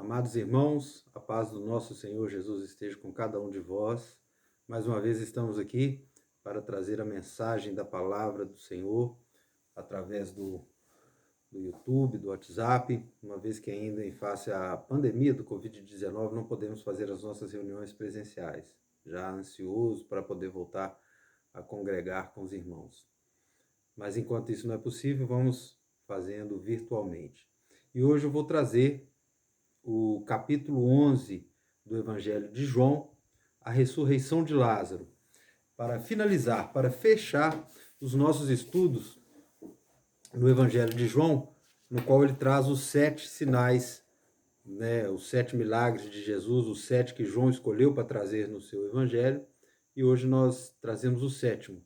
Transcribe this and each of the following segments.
Amados irmãos, a paz do nosso Senhor Jesus esteja com cada um de vós. Mais uma vez estamos aqui para trazer a mensagem da palavra do Senhor através do YouTube, do WhatsApp, uma vez que ainda em face à pandemia do Covid-19 não podemos fazer as nossas reuniões presenciais. Já ansioso para poder voltar a congregar com os irmãos. Mas enquanto isso não é possível, vamos fazendo virtualmente. E hoje eu vou trazer o capítulo 11 do Evangelho de João, a ressurreição de Lázaro, para finalizar, para fechar os nossos estudos no Evangelho de João, no qual ele traz os 7 sinais, os 7 milagres de Jesus, os 7 que João escolheu para trazer no seu Evangelho, e hoje nós trazemos o 7º,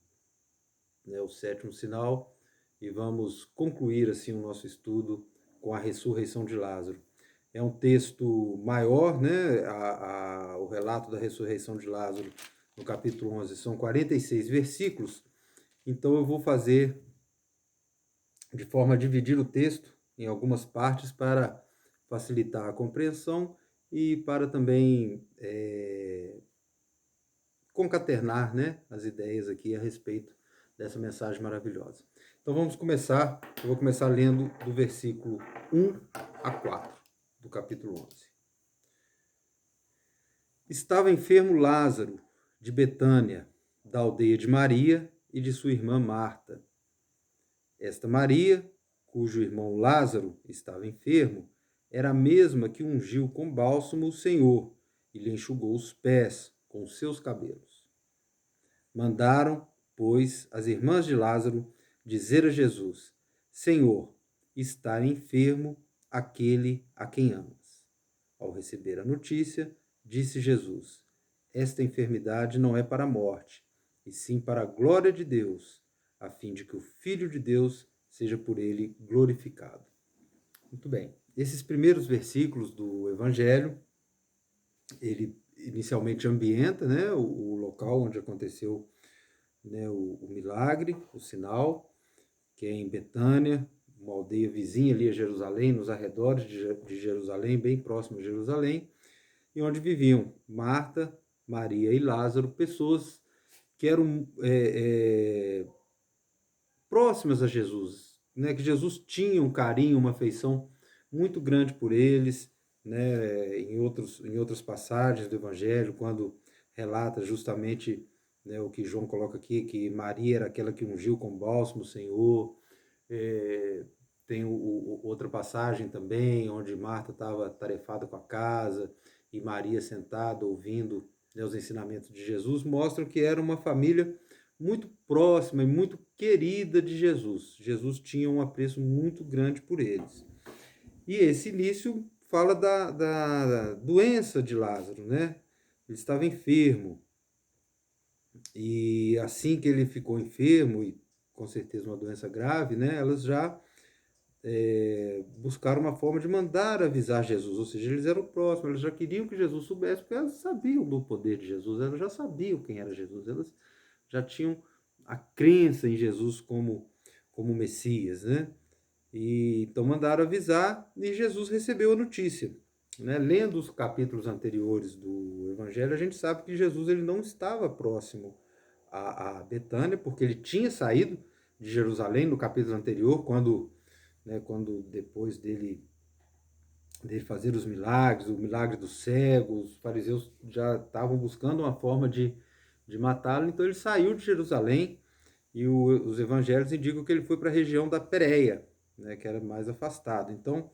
o 7º sinal, e vamos concluir assim o nosso estudo com a ressurreição de Lázaro. É um texto maior, o relato da ressurreição de Lázaro, no capítulo 11, são 46 versículos. Então eu vou fazer de forma a dividir o texto em algumas partes para facilitar a compreensão e para também concatenar, as ideias aqui a respeito dessa mensagem maravilhosa. Então vamos começar, eu vou começar lendo do versículo 1 a 4 do capítulo 11. Estava enfermo Lázaro, de Betânia, da aldeia de Maria e de sua irmã Marta. Esta Maria, cujo irmão Lázaro estava enfermo, era a mesma que ungiu com bálsamo o Senhor e lhe enxugou os pés com os seus cabelos. Mandaram, pois, as irmãs de Lázaro dizer a Jesus: Senhor, está enfermo aquele a quem amas. Ao receber a notícia, disse Jesus: esta enfermidade não é para a morte, e sim para a glória de Deus, a fim de que o Filho de Deus seja por ele glorificado. Muito bem. Esses primeiros versículos do Evangelho, ele inicialmente ambienta, o local onde aconteceu, o milagre, o sinal, que é em Betânia, uma aldeia vizinha ali a Jerusalém, nos arredores de Jerusalém, bem próximo a Jerusalém, e onde viviam Marta, Maria e Lázaro, pessoas que eram próximas a Jesus, que Jesus tinha um carinho, uma afeição muito grande por eles, em outras passagens do Evangelho, quando relata justamente o que João coloca aqui, que Maria era aquela que ungiu com bálsamo o Senhor. Tem outra passagem também, onde Marta estava tarefada com a casa e Maria sentada ouvindo os ensinamentos de Jesus, mostram que era uma família muito próxima e muito querida de Jesus. Jesus tinha um apreço muito grande por eles. E esse início fala da doença de Lázaro, Ele estava enfermo. E assim que ele ficou enfermo, e com certeza uma doença grave, elas já buscaram uma forma de mandar avisar Jesus, ou seja, eles eram próximos, elas já queriam que Jesus soubesse, porque elas sabiam do poder de Jesus, elas já sabiam quem era Jesus, elas já tinham a crença em Jesus como Messias, E então mandaram avisar e Jesus recebeu a notícia. Lendo os capítulos anteriores do Evangelho, a gente sabe que Jesus ele não estava próximo a Betânia, porque ele tinha saído de Jerusalém no capítulo anterior, quando depois dele fazer os milagres, o milagre dos cegos, os fariseus já estavam buscando uma forma de matá-lo, então ele saiu de Jerusalém e os evangelhos indicam que ele foi para a região da Pérea, que era mais afastado. Então,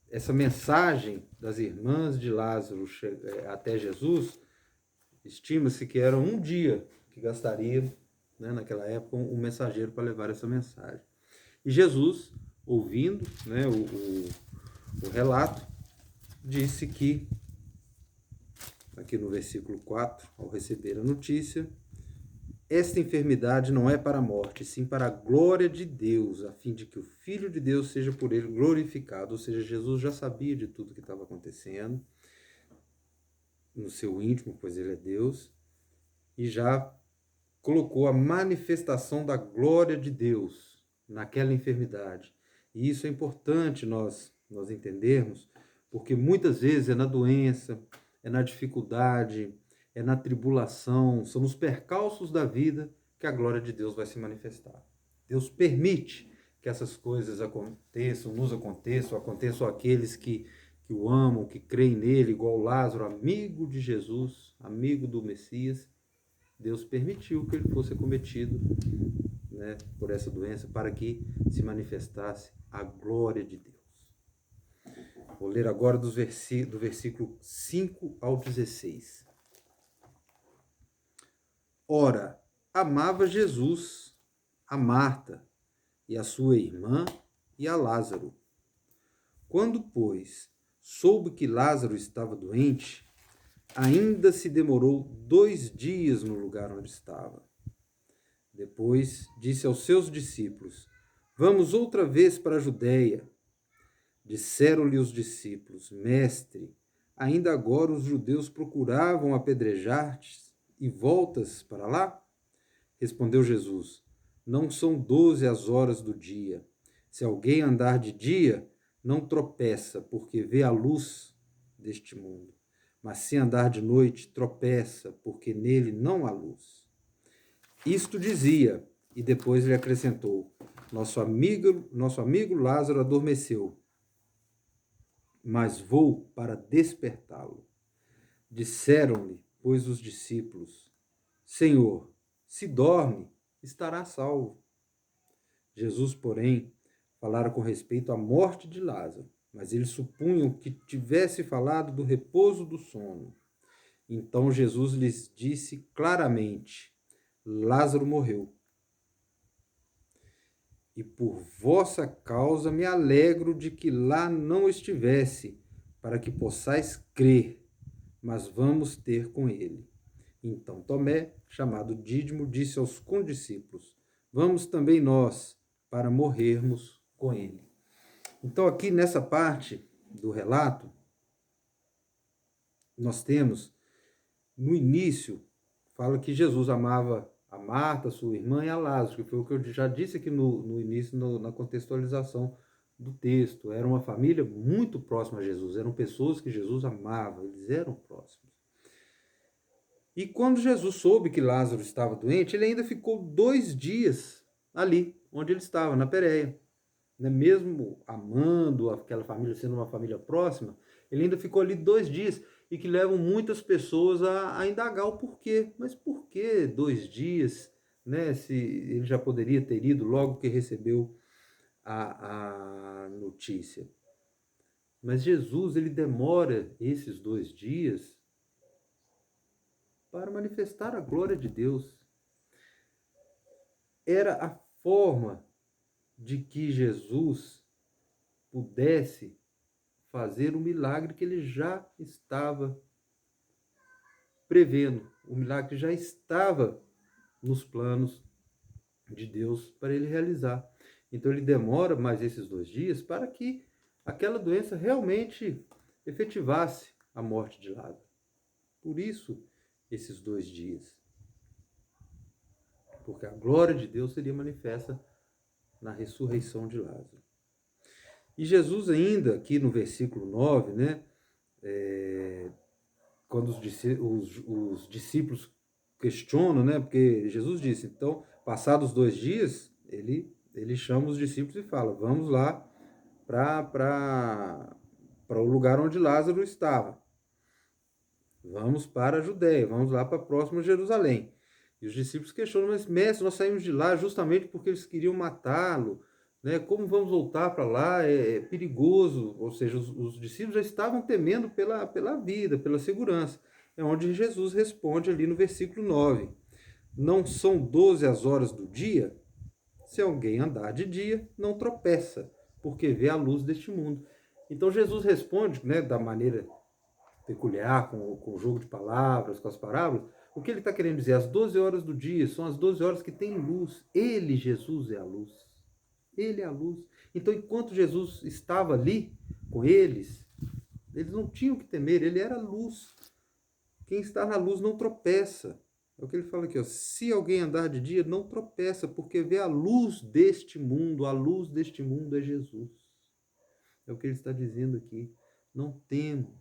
essa mensagem das irmãs de Lázaro até Jesus, estima-se que era um dia que gastaria, naquela época, um mensageiro para levar essa mensagem. E Jesus, ouvindo o relato, disse que, aqui no versículo 4, ao receber a notícia, esta enfermidade não é para a morte, sim para a glória de Deus, a fim de que o Filho de Deus seja por ele glorificado. Ou seja, Jesus já sabia de tudo que estava acontecendo no seu íntimo, pois ele é Deus, e já colocou a manifestação da glória de Deus naquela enfermidade. E isso é importante nós entendermos, porque muitas vezes é na doença, é na dificuldade, é na tribulação, são nos percalços da vida que a glória de Deus vai se manifestar. Deus permite que essas coisas aconteçam, nos aconteçam àqueles que o amam, que creem nele, igual Lázaro, amigo de Jesus, amigo do Messias. Deus permitiu que ele fosse acometido, né, por essa doença para que se manifestasse a glória de Deus. Vou ler agora do versículo 5 ao 16. Ora, amava Jesus a Marta e a sua irmã e a Lázaro. Quando, pois, soube que Lázaro estava doente, ainda se demorou 2 dias no lugar onde estava. Depois disse aos seus discípulos: Vamos outra vez para a Judéia. Disseram-lhe os discípulos: Mestre, ainda agora os judeus procuravam apedrejar-te e voltas para lá? Respondeu Jesus: Não são 12 as horas do dia. Se alguém andar de dia, não tropeça, porque vê a luz deste mundo. Mas se andar de noite, tropeça, porque nele não há luz. Isto dizia, e depois lhe acrescentou: Nosso amigo Lázaro adormeceu, mas vou para despertá-lo. Disseram-lhe, pois, os discípulos: Senhor, se dorme, estará salvo. Jesus, porém, falara com respeito à morte de Lázaro, mas eles supunham que tivesse falado do repouso do sono. Então Jesus lhes disse claramente: Lázaro morreu. E por vossa causa me alegro de que lá não estivesse, para que possais crer, mas vamos ter com ele. Então Tomé, chamado Dídimo, disse aos condiscípulos: Vamos também nós, para morrermos com ele. Então aqui nessa parte do relato, nós temos, no início, fala que Jesus amava a Marta, sua irmã, e a Lázaro, que foi o que eu já disse aqui no início, na contextualização do texto. Era uma família muito próxima a Jesus, eram pessoas que Jesus amava, eles eram próximos. E quando Jesus soube que Lázaro estava doente, ele ainda ficou 2 dias ali, onde ele estava, na Pérea. Mesmo amando aquela família, sendo uma família próxima, ele ainda ficou ali 2 dias, e que levam muitas pessoas a indagar o porquê. Mas por que 2 dias, né? Se ele já poderia ter ido logo que recebeu a notícia. Mas Jesus, ele demora esses 2 dias para manifestar a glória de Deus. Era a forma de que Jesus pudesse fazer o milagre que ele já estava prevendo. O milagre já estava nos planos de Deus para ele realizar. Então ele demora mais esses 2 dias para que aquela doença realmente efetivasse a morte de Lázaro. Por isso, esses 2 dias. Porque a glória de Deus seria manifesta na ressurreição de Lázaro. E Jesus ainda, aqui no versículo 9, né, quando os discípulos questionam, né, porque Jesus disse, então, passados 2 dias, ele chama os discípulos e fala: vamos lá para o lugar onde Lázaro estava. Vamos para a Judéia, vamos lá para próximo a Jerusalém. E os discípulos questionam: mas mestre, nós saímos de lá justamente porque eles queriam matá-lo, né? Como vamos voltar para lá? É perigoso. Ou seja, os discípulos já estavam temendo pela vida, pela segurança. É onde Jesus responde ali no versículo 9: Não são 12 as horas do dia? Se alguém andar de dia, não tropeça, porque vê a luz deste mundo. Então Jesus responde, né, da maneira peculiar, com o jogo de palavras, com as parábolas. O que ele está querendo dizer? As 12 horas do dia são as 12 horas que tem luz. Ele, Jesus, é a luz. Ele é a luz. Então, enquanto Jesus estava ali com eles não tinham que temer, ele era a luz. Quem está na luz não tropeça. É o que ele fala aqui, ó. Se alguém andar de dia, não tropeça, porque vê a luz deste mundo. A luz deste mundo é Jesus. É o que ele está dizendo aqui. Não temam.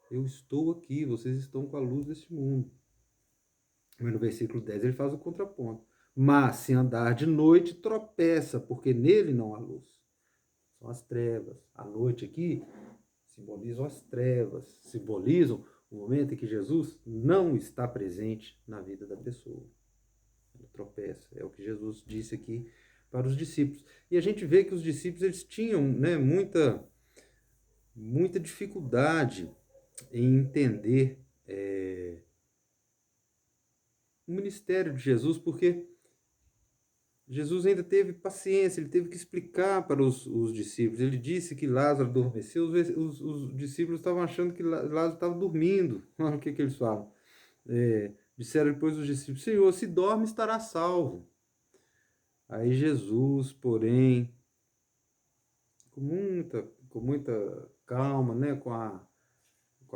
Eu estou aqui, vocês estão com a luz deste mundo. Mas no versículo 10 ele faz o contraponto. Mas se andar de noite, tropeça, porque nele não há luz. São as trevas. A noite aqui simbolizam as trevas, simbolizam o momento em que Jesus não está presente na vida da pessoa. Ele tropeça. É o que Jesus disse aqui para os discípulos. E a gente vê que os discípulos eles tinham, né, muita dificuldade em entender o ministério de Jesus, porque Jesus ainda teve paciência, ele teve que explicar para os discípulos. Ele disse que Lázaro adormeceu, os discípulos estavam achando que Lázaro estava dormindo. Olha o que eles falam. Disseram depois os discípulos, Senhor, se dorme estará salvo. Aí Jesus, porém, com muita calma, né, com a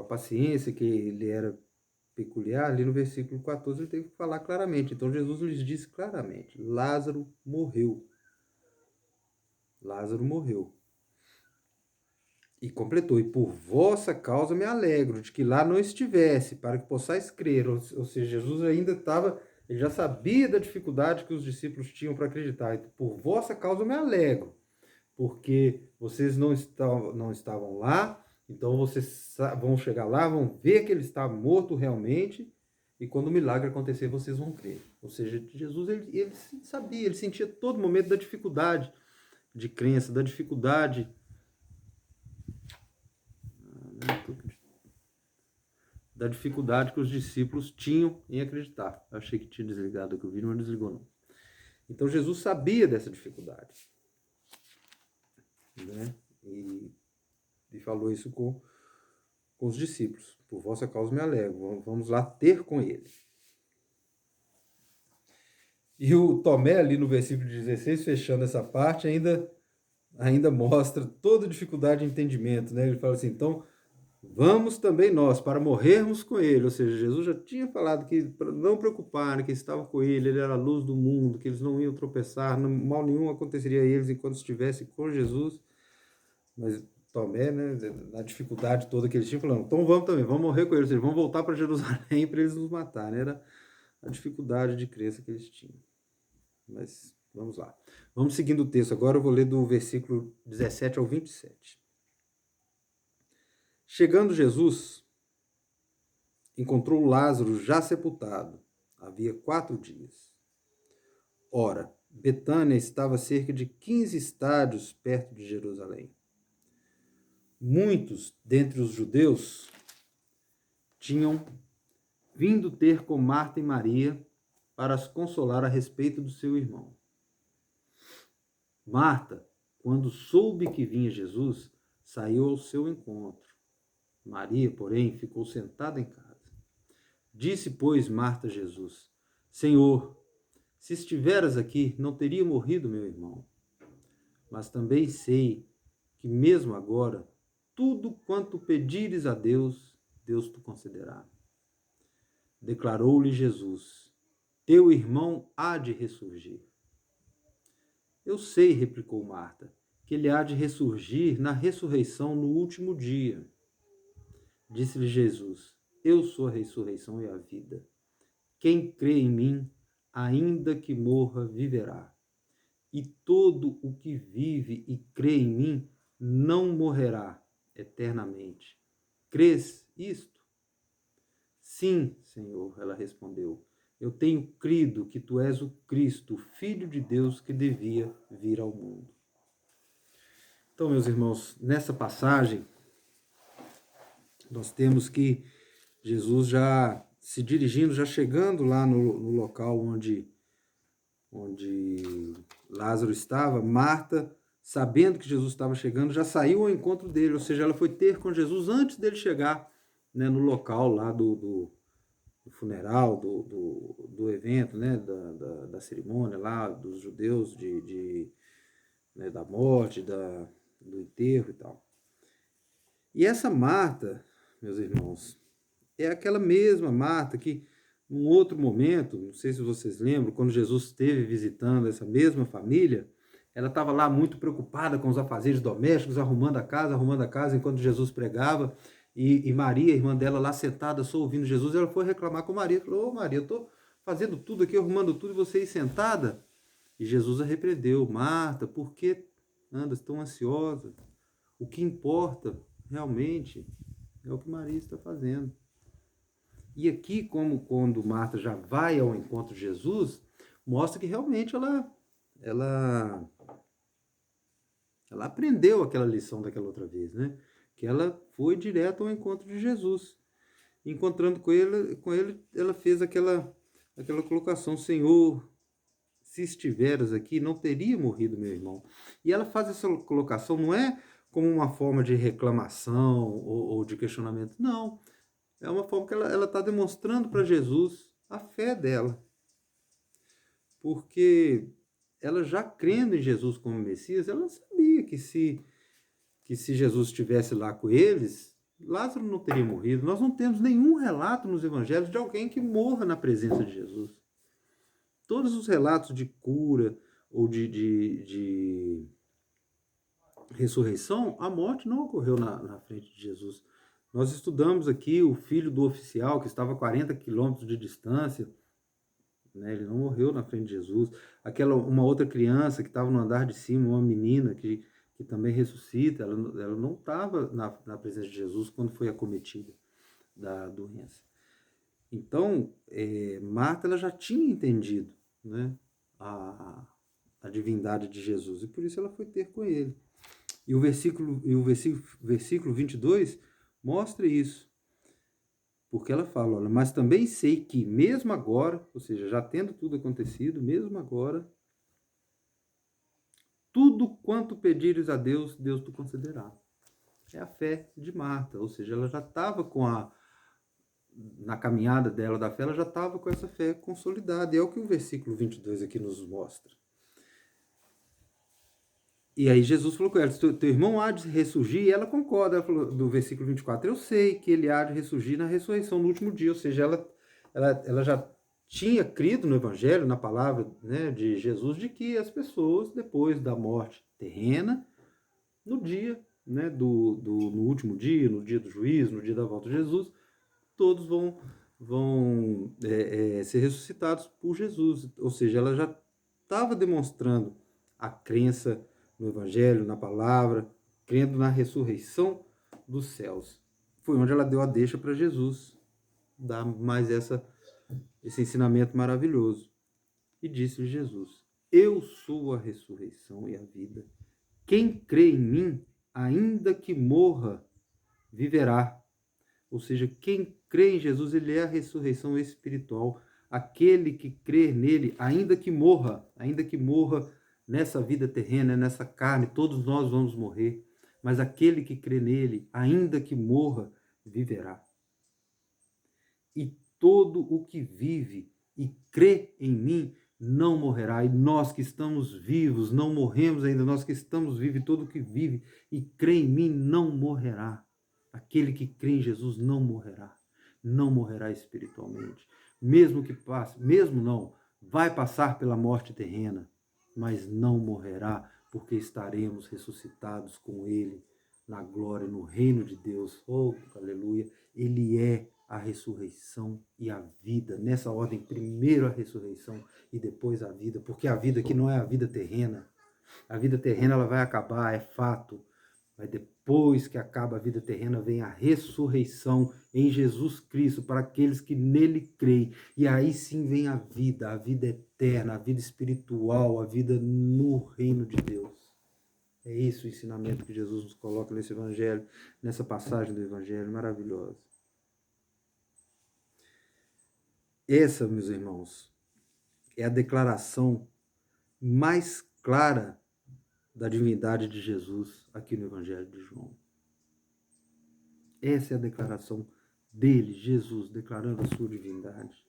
paciência que ele era peculiar, ali no versículo 14 ele teve que falar claramente. Então Jesus lhes disse claramente, Lázaro morreu. Lázaro morreu. E completou, e por vossa causa me alegro de que lá não estivesse, para que possais crer. Ou seja, Jesus ainda estava, ele já sabia da dificuldade que os discípulos tinham para acreditar. Então, por vossa causa me alegro, porque vocês não estavam lá, então vocês vão chegar lá, vão ver que ele está morto realmente, e quando o milagre acontecer, vocês vão crer. Ou seja, Jesus, ele sabia, ele sentia todo momento da dificuldade de crença, da dificuldade que os discípulos tinham em acreditar. Eu achei que tinha desligado aqui o vídeo, mas não desligou não. Então Jesus sabia dessa dificuldade, né? E falou isso com os discípulos. Por vossa causa me alegro. Vamos lá ter com ele. E o Tomé ali no versículo 16, fechando essa parte, ainda mostra toda a dificuldade de entendimento, né? Ele fala assim, então vamos também nós, para morrermos com ele. Ou seja, Jesus já tinha falado que para não preocuparem, que estavam com ele, ele era a luz do mundo, que eles não iam tropeçar, mal nenhum aconteceria a eles enquanto estivessem com Jesus. Mas Tomé, né, na dificuldade toda que eles tinham, falando, então vamos também, vamos morrer com eles, vamos voltar para Jerusalém para eles nos matarem. Era a dificuldade de crença que eles tinham. Mas vamos lá. Vamos seguindo o texto. Agora eu vou ler do versículo 17 ao 27. Chegando Jesus, encontrou Lázaro já sepultado. Havia 4 dias. Ora, Betânia estava a cerca de 15 estádios perto de Jerusalém. Muitos dentre os judeus tinham vindo ter com Marta e Maria para as consolar a respeito do seu irmão. Marta, quando soube que vinha Jesus, saiu ao seu encontro. Maria, porém, ficou sentada em casa. Disse, pois, Marta a Jesus, Senhor, se estiveras aqui, não teria morrido meu irmão. Mas também sei que mesmo agora, tudo quanto pedires a Deus, Deus te concederá. Declarou-lhe Jesus, teu irmão há de ressurgir. Eu sei, replicou Marta, que ele há de ressurgir na ressurreição no último dia. Disse-lhe Jesus, eu sou a ressurreição e a vida. Quem crê em mim, ainda que morra, viverá. E todo o que vive e crê em mim, não morrerá eternamente. Crês isto? Sim, Senhor, ela respondeu. Eu tenho crido que tu és o Cristo, o Filho de Deus que devia vir ao mundo. Então, meus irmãos, nessa passagem, nós temos que Jesus já se dirigindo, já chegando lá no local onde Lázaro estava, Marta, sabendo que Jesus estava chegando, já saiu ao encontro dele, ou seja, ela foi ter com Jesus antes dele chegar, né, no local lá do funeral, do evento, né, da cerimônia lá, dos judeus, né, da morte, do enterro e tal. E essa Marta, meus irmãos, é aquela mesma Marta que, num outro momento, não sei se vocês lembram, quando Jesus esteve visitando essa mesma família, ela estava lá muito preocupada com os afazeres domésticos, arrumando a casa, enquanto Jesus pregava. E Maria, irmã dela, lá sentada, só ouvindo Jesus, ela foi reclamar com Maria. Falou: Ô Maria, eu estou fazendo tudo aqui, arrumando tudo, e você aí sentada? E Jesus a repreendeu: Marta, por que andas tão ansiosa? O que importa realmente é o que Maria está fazendo. E aqui, como quando Marta já vai ao encontro de Jesus, mostra que realmente ela aprendeu aquela lição daquela outra vez, né? Que ela foi direto ao encontro de Jesus. Encontrando com ele, ela fez aquela colocação: Senhor, se estiveras aqui, não teria morrido meu irmão. E ela faz essa colocação, não é como uma forma de reclamação ou de questionamento, não. É uma forma que ela está demonstrando para Jesus a fé dela. Porque ela já crendo em Jesus como Messias, ela sabia que se Jesus estivesse lá com eles, Lázaro não teria morrido. Nós não temos nenhum relato nos evangelhos de alguém que morra na presença de Jesus. Todos os relatos de cura ou de ressurreição, a morte não ocorreu na frente de Jesus. Nós estudamos aqui o filho do oficial, que estava a 40 quilômetros de distância, né? Ele não morreu na frente de Jesus. Uma outra criança que estava no andar de cima, uma menina que também ressuscita, ela não estava na presença de Jesus quando foi acometida da doença. Então, Marta ela já tinha entendido, né, a divindade de Jesus, e por isso ela foi ter com ele. E o versículo 22 mostra isso. Porque ela fala: olha, mas também sei que mesmo agora, ou seja, já tendo tudo acontecido, mesmo agora, tudo quanto pedires a Deus, Deus te concederá. É a fé de Marta, ou seja, ela já estava na caminhada dela da fé, ela já estava com essa fé consolidada. E é o que o versículo 22 aqui nos mostra. E aí Jesus falou com ela: teu irmão há de ressurgir, e ela concorda. Ela falou, do versículo 24, eu sei que ele há de ressurgir na ressurreição no último dia. Ou seja, ela já tinha crido no evangelho, na palavra, né, de Jesus, de que as pessoas, depois da morte terrena, no dia, né, no último dia, no dia do juízo, no dia da volta de Jesus, todos vão ser ressuscitados por Jesus. Ou seja, ela já estava demonstrando a crença no Evangelho, na palavra, crendo na ressurreição dos céus. Foi onde ela deu a deixa para Jesus dar mais esse ensinamento maravilhoso. E disse-lhe Jesus: eu sou a ressurreição e a vida. Quem crê em mim, ainda que morra, viverá. Ou seja, quem crê em Jesus, ele é a ressurreição espiritual. Aquele que crê nele, ainda que morra nessa vida terrena, nessa carne, todos nós vamos morrer. Mas aquele que crê nele, ainda que morra, viverá. E todo o que vive e crê em mim não morrerá. E nós que estamos vivos, não morremos ainda, nós que estamos vivos, todo o que vive e crê em mim não morrerá. Aquele que crê em Jesus não morrerá espiritualmente. Mesmo que passe, mesmo não, vai passar pela morte terrena, mas não morrerá, porque estaremos ressuscitados com ele na glória, no reino de Deus. Oh, aleluia! Ele é a ressurreição e a vida. Nessa ordem, primeiro a ressurreição e depois a vida, porque a vida que não é a vida terrena. A vida terrena ela vai acabar, é fato. Mas depois que acaba a vida terrena, vem a ressurreição em Jesus Cristo para aqueles que nele creem. E aí sim vem a vida eterna, a vida espiritual, a vida no reino de Deus. É isso o ensinamento que Jesus nos coloca nesse evangelho, nessa passagem do evangelho maravilhosa. Essa, meus irmãos, é a declaração mais clara da divindade de Jesus aqui no Evangelho de João. Essa é a declaração dele, Jesus, declarando a sua divindade.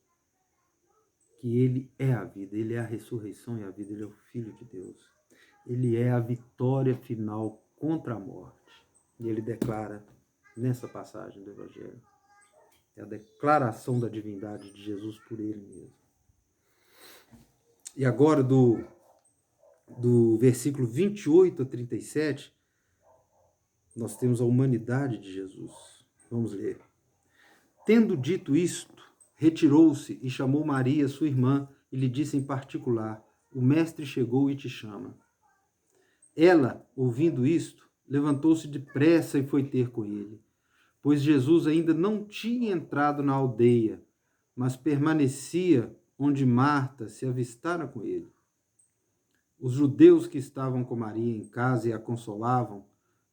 Que ele é a vida, ele é a ressurreição e a vida, ele é o Filho de Deus. Ele é a vitória final contra a morte. E ele declara nessa passagem do Evangelho. É a declaração da divindade de Jesus por ele mesmo. E agora do do versículo 28 a 37, nós temos a humanidade de Jesus. Vamos ler. Tendo dito isto, retirou-se e chamou Maria, sua irmã, e lhe disse em particular: o mestre chegou e te chama. Ela, ouvindo isto, levantou-se depressa e foi ter com ele, pois Jesus ainda não tinha entrado na aldeia, mas permanecia onde Marta se avistara com ele. Os judeus que estavam com Maria em casa e a consolavam,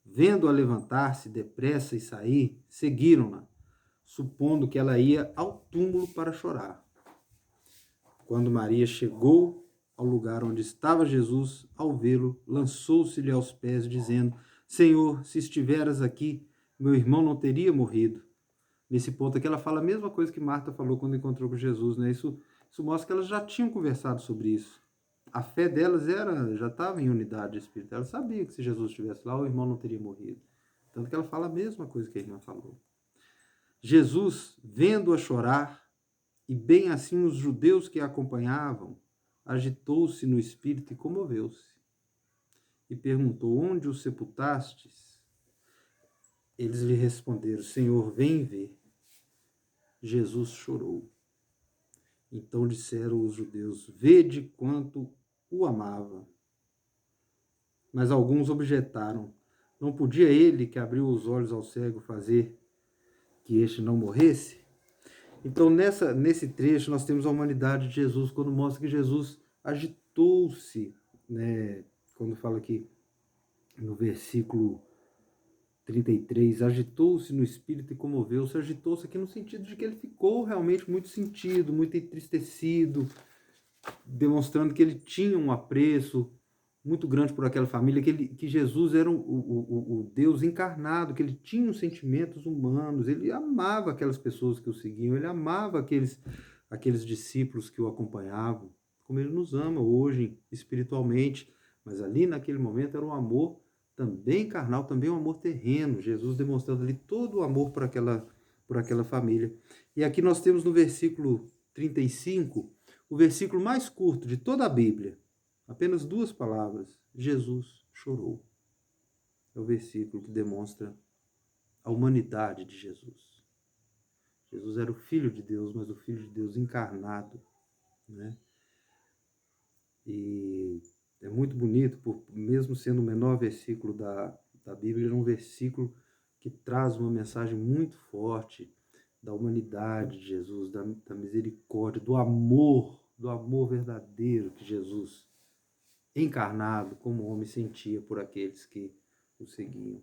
vendo-a levantar-se depressa e sair, seguiram-na, supondo que ela ia ao túmulo para chorar. Quando Maria chegou ao lugar onde estava Jesus, ao vê-lo, lançou-se-lhe aos pés, dizendo: Senhor, se estiveras aqui, meu irmão não teria morrido. Nesse ponto aqui ela fala a mesma coisa que Marta falou quando encontrou com Jesus, né? Isso mostra que elas já tinham conversado sobre isso. A fé delas já estava em unidade espiritual. Ela sabia que se Jesus estivesse lá, o irmão não teria morrido. Tanto que ela fala a mesma coisa que a irmã falou. Jesus, vendo-a chorar, e bem assim os judeus que a acompanhavam, agitou-se no espírito e comoveu-se. E perguntou: onde o sepultastes? Eles lhe responderam: Senhor, vem ver. Jesus chorou. Então disseram os judeus: vede quanto o amava. Mas alguns objetaram: não podia ele, que abriu os olhos ao cego, fazer que este não morresse? Então, nesse trecho, nós temos a humanidade de Jesus, quando mostra que Jesus agitou-se, né? Quando fala aqui no versículo 33, agitou-se no espírito e comoveu-se. Agitou-se aqui no sentido de que ele ficou realmente muito sentido, muito entristecido, demonstrando que ele tinha um apreço muito grande por aquela família, que Jesus era o Deus encarnado, que ele tinha os sentimentos humanos, ele amava aquelas pessoas que o seguiam, ele amava aqueles discípulos que o acompanhavam, como ele nos ama hoje espiritualmente, mas ali naquele momento era um amor também carnal, também um amor terreno, Jesus demonstrando ali todo o amor por aquela família. E aqui nós temos no versículo 35, o versículo mais curto de toda a Bíblia, apenas 2 palavras: Jesus chorou. É o versículo que demonstra a humanidade de Jesus. Jesus era o Filho de Deus, mas o Filho de Deus encarnado, né? E é muito bonito, mesmo sendo o menor versículo da Bíblia, é um versículo que traz uma mensagem muito forte da humanidade de Jesus, da misericórdia, do amor verdadeiro que Jesus, encarnado como homem, sentia por aqueles que o seguiam.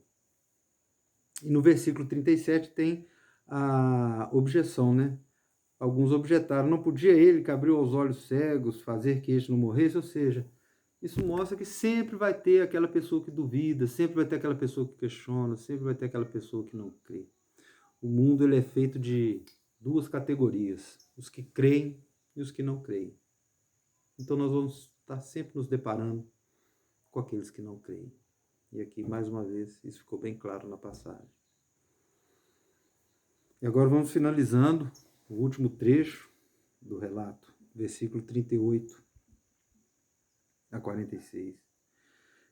E no versículo 37 tem a objeção, né? Alguns objetaram: não podia ele, que abriu os olhos cegos, fazer que este não morresse? Ou seja, isso mostra que sempre vai ter aquela pessoa que duvida, sempre vai ter aquela pessoa que questiona, sempre vai ter aquela pessoa que não crê. O mundo ele é feito de 2 categorias: os que creem e os que não creem. Então nós vamos estar sempre nos deparando com aqueles que não creem. E aqui, mais uma vez, isso ficou bem claro na passagem. E agora vamos finalizando o último trecho do relato, versículo 38 a 46.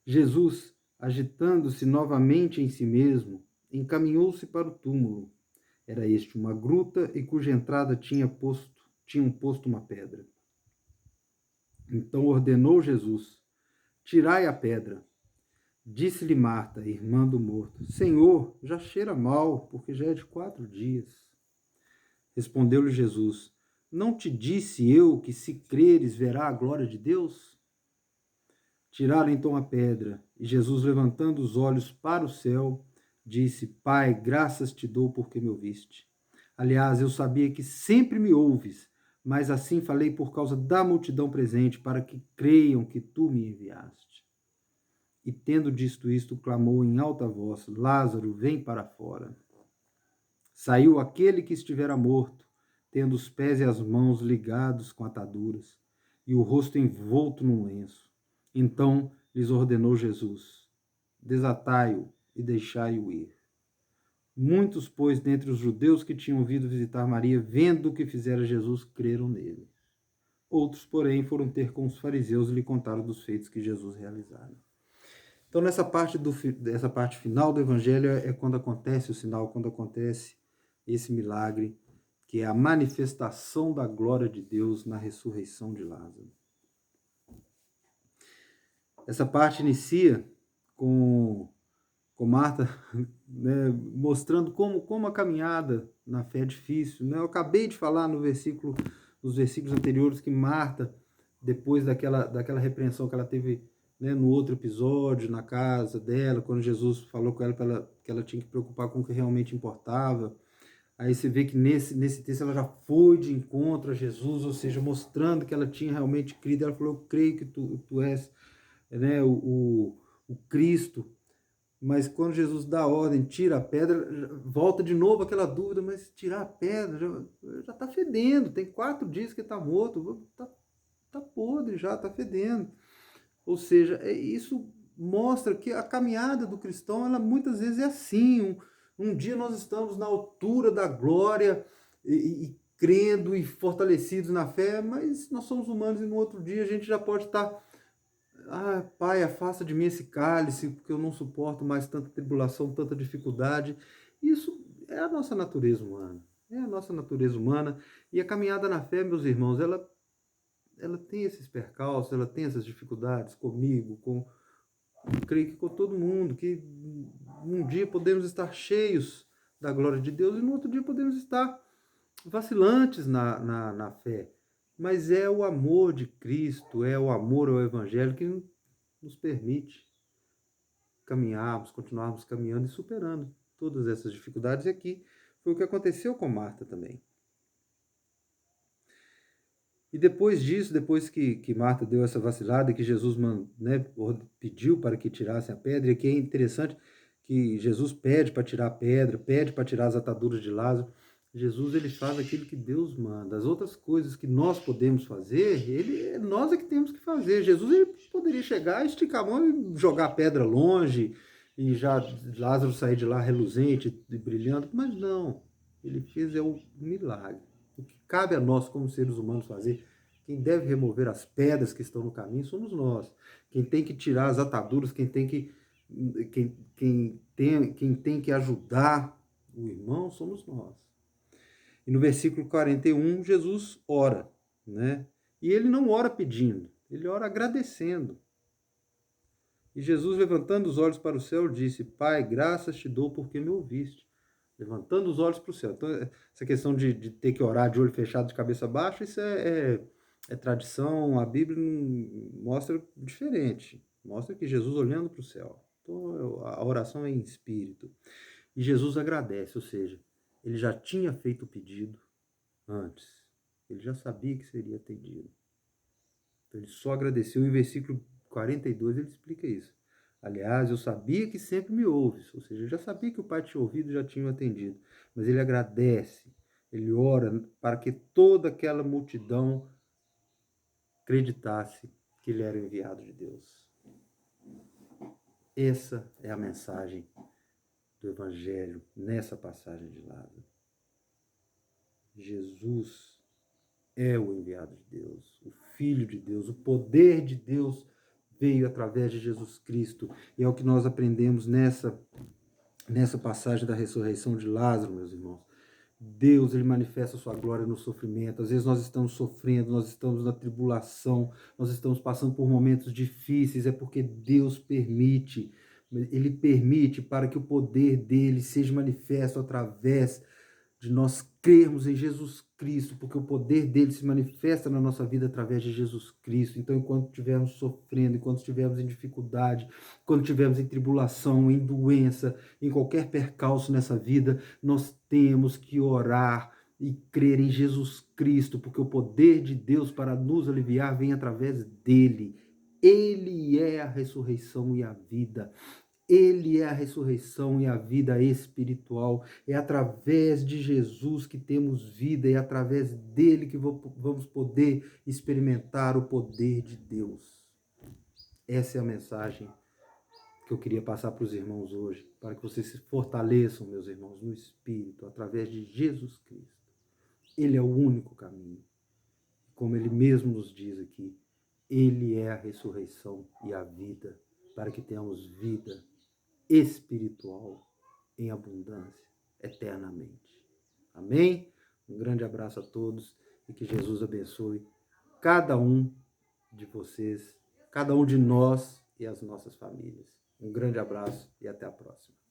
Jesus, agitando-se novamente em si mesmo, encaminhou-se para o túmulo. Era este uma gruta e cuja entrada tinham posto uma pedra. Então ordenou Jesus: tirai a pedra. Disse-lhe Marta, irmã do morto: Senhor, já cheira mal, porque já é de 4 dias. Respondeu-lhe Jesus: não te disse eu que, se creres, verá a glória de Deus? Tiraram então a pedra, e Jesus, levantando os olhos para o céu, disse: Pai, graças te dou porque me ouviste. Aliás, eu sabia que sempre me ouves, mas assim falei por causa da multidão presente, para que creiam que tu me enviaste. E tendo dito isto, clamou em alta voz: Lázaro, vem para fora. Saiu aquele que estivera morto, tendo os pés e as mãos ligados com ataduras, e o rosto envolto num lenço. Então lhes ordenou Jesus: desatai-o e deixai-o ir. Muitos, pois, dentre os judeus que tinham vindo visitar Maria, vendo o que fizera Jesus, creram nele. Outros, porém, foram ter com os fariseus e lhe contaram dos feitos que Jesus realizara. Então, dessa parte final do evangelho é quando acontece o sinal, quando acontece esse milagre, que é a manifestação da glória de Deus na ressurreição de Lázaro. Essa parte inicia com Marta, né, mostrando como a caminhada na fé é difícil. Né? Eu acabei de falar nos versículos anteriores que Marta, depois daquela repreensão que ela teve, né, no outro episódio, na casa dela, quando Jesus falou com ela que ela tinha que preocupar com o que realmente importava. Aí você vê que nesse texto ela já foi de encontro a Jesus, ou seja, mostrando que ela tinha realmente crido. Ela falou: eu creio que tu és, né, o Cristo. Mas quando Jesus dá a ordem, tira a pedra, volta de novo aquela dúvida: mas tirar a pedra já está fedendo, tem 4 dias que está morto, tá podre já, está fedendo. Ou seja, isso mostra que a caminhada do cristão, ela muitas vezes é assim. Um dia nós estamos na altura da glória e crendo e fortalecidos na fé, mas nós somos humanos e no outro dia a gente já pode estar: Pai, afasta de mim esse cálice, porque eu não suporto mais tanta tribulação, tanta dificuldade. Isso é a nossa natureza humana. É a nossa natureza humana. E a caminhada na fé, meus irmãos, ela tem esses percalços, ela tem essas dificuldades comigo, creio que com todo mundo, que um dia podemos estar cheios da glória de Deus e no outro dia podemos estar vacilantes na fé. Mas é o amor de Cristo, é o amor ao Evangelho que nos permite caminharmos, continuarmos caminhando e superando todas essas dificuldades. E aqui foi o que aconteceu com Marta também. E depois disso, depois que Marta deu essa vacilada, que Jesus, né, pediu para que tirassem a pedra, e que é interessante que Jesus pede para tirar a pedra, pede para tirar as ataduras de Lázaro. Jesus, ele faz aquilo que Deus manda. As outras coisas que nós podemos fazer, nós é que temos que fazer. Jesus, ele poderia chegar, esticar a mão e jogar a pedra longe, e já Lázaro sair de lá reluzente e brilhando, mas não. Ele fez o milagre. O que cabe a nós como seres humanos fazer, quem deve remover as pedras que estão no caminho somos nós. Quem tem que tirar as ataduras, quem tem que ajudar o irmão somos nós. E no versículo 41, Jesus ora, né? E ele não ora pedindo, ele ora agradecendo. E Jesus, levantando os olhos para o céu, disse: Pai, graças te dou porque me ouviste. Levantando os olhos para o céu. Então, essa questão de ter que orar de olho fechado, de cabeça baixa, isso é tradição. A Bíblia mostra diferente. Mostra que Jesus olhando para o céu. Então, a oração é em espírito. E Jesus agradece, ou seja, ele já tinha feito o pedido antes. Ele já sabia que seria atendido. Então, ele só agradeceu. Em versículo 42 ele explica isso. Aliás, eu sabia que sempre me ouves. Ou seja, eu já sabia que o Pai tinha ouvido e já tinha atendido. Mas ele agradece, ele ora para que toda aquela multidão acreditasse que ele era o enviado de Deus. Essa é a mensagem do Evangelho nessa passagem de Lázaro. Jesus é o enviado de Deus, o Filho de Deus, o poder de Deus veio através de Jesus Cristo. E é o que nós aprendemos nessa passagem da ressurreição de Lázaro, meus irmãos. Deus, ele manifesta a sua glória no sofrimento. Às vezes nós estamos sofrendo, nós estamos na tribulação, nós estamos passando por momentos difíceis, é porque Deus permite. Ele permite para que o poder dele seja manifesto através de nós crermos em Jesus Cristo, porque o poder dele se manifesta na nossa vida através de Jesus Cristo. Então, enquanto estivermos sofrendo, enquanto estivermos em dificuldade, quando estivermos em tribulação, em doença, em qualquer percalço nessa vida, nós temos que orar e crer em Jesus Cristo, porque o poder de Deus para nos aliviar vem através dele. Ele é a ressurreição e a vida. Ele é a ressurreição e a vida espiritual. É através de Jesus que temos vida, é através dele que vamos poder experimentar o poder de Deus. Essa é a mensagem que eu queria passar para os irmãos hoje, para que vocês se fortaleçam, meus irmãos, no Espírito, através de Jesus Cristo. Ele é o único caminho. como ele mesmo nos diz aqui, ele é a ressurreição e a vida, para que tenhamos vida espiritual em abundância, eternamente. Amém? Um grande abraço a todos e que Jesus abençoe cada um de vocês, cada um de nós e as nossas famílias. Um grande abraço e até a próxima.